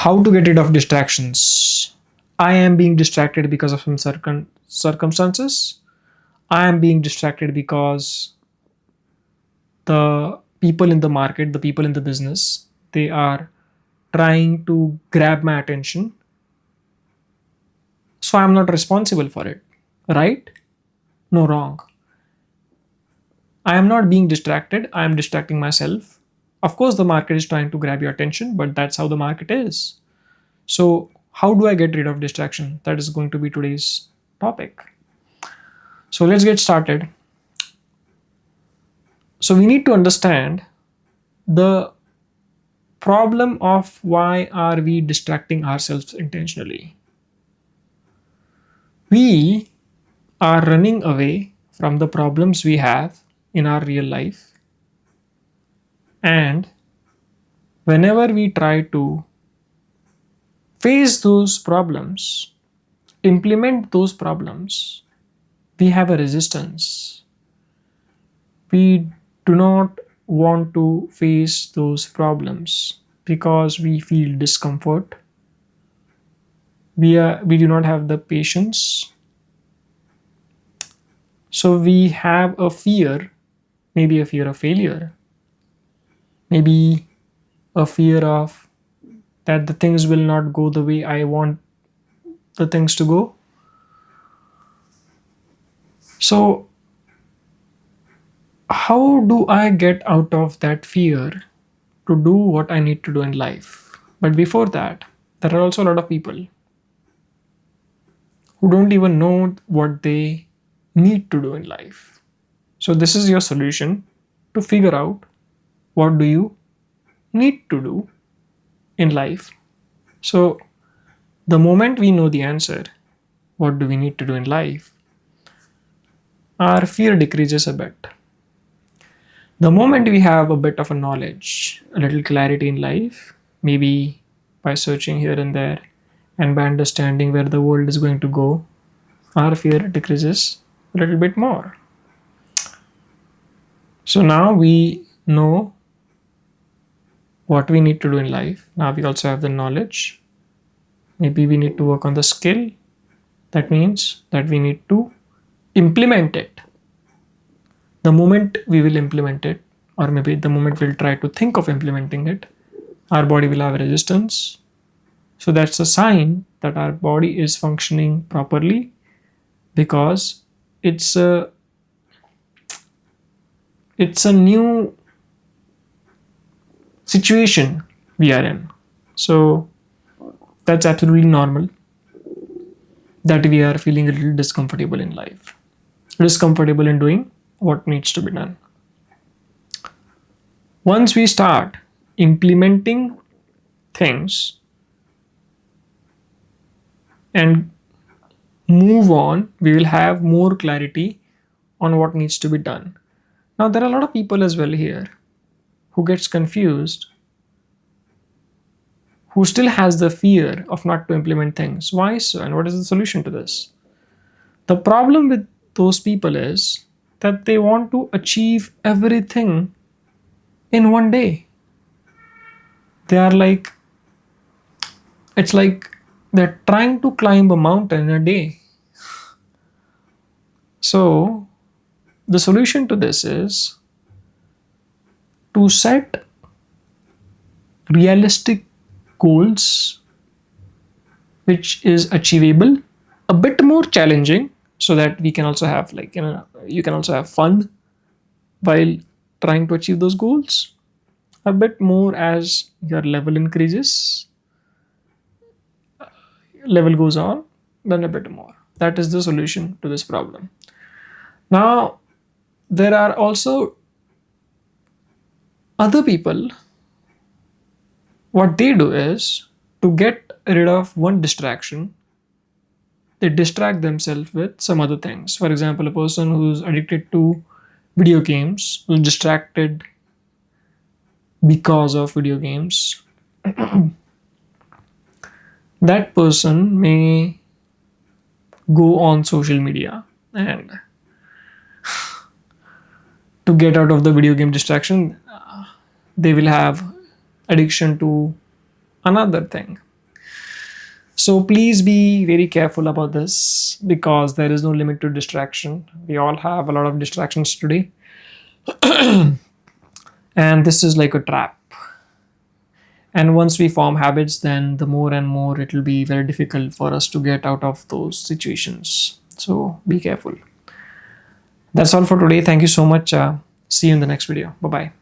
How to get rid of distractions? I am being distracted because of some circumstances. I am being distracted because the people in the market, the people in the business, they are trying to grab my attention. So I'm not responsible for it. Right? No, wrong. I am not being distracted. I am distracting myself. Of course, the market is trying to grab your attention, but that's how the market is. So, how do I get rid of distraction? That is going to be today's topic. So, let's get started. So, we need to understand the problem of why are we distracting ourselves intentionally. We are running away from the problems we have in our real life, and whenever we try to face those problems, implement those problems, we have a resistance. We do not want to face those problems because we feel discomfort. We do not have the patience. So we have a fear, maybe a fear of failure, maybe a fear of that the things will not go the way I want the things to go. So how do I get out of that fear to do what I need to do in life? But before that, there are also a lot of people who don't even know what they need to do in life. So this is your solution to figure out what do you need to do in life. So the moment we know the answer, what do we need to do in life, our fear decreases a bit. The moment we have a bit of a knowledge, a little clarity in life, maybe by searching here and there and by understanding where the world is going to go, our fear decreases a little bit more. So now we know what we need to do in life. Now we also have the knowledge. Maybe we need to work on the skill. That means that we need to implement it. The moment we will implement it, or maybe the moment we'll try to think of implementing it, our body will have resistance. So that's a sign that our body is functioning properly because it's a it's a new situation we are in. So that's absolutely normal that we are feeling a little discomfortable in life, discomfortable in doing what needs to be done. Once we start implementing things and move on, we will have more clarity on what needs to be done. Now, there are a lot of people as well here who gets confused, who still has the fear of not to implement things. Why so? And what is the solution to this? The problem with those people is that they want to achieve everything in one day. They are like, it's like they're trying to climb a mountain in a day. So, the solution to this is to set realistic goals which is achievable, a bit more challenging, so that we can also have you can also have fun while trying to achieve those goals, a bit more as your level goes on, then a bit more. That is the solution to this problem. Now there are also other people. What they do is, to get rid of one distraction, they distract themselves with some other things. For example, a person who's addicted to video games, who's distracted because of video games, that person may go on social media, and to get out of the video game distraction, they will have addiction to another thing. So please be very careful about this, because there is no limit to distraction. We all have a lot of distractions today, and this is like a trap. And once we form habits, then the more and more it will be very difficult for us to get out of those situations. So be careful. That's all for today. Thank you so much. See you in the next video. Bye bye.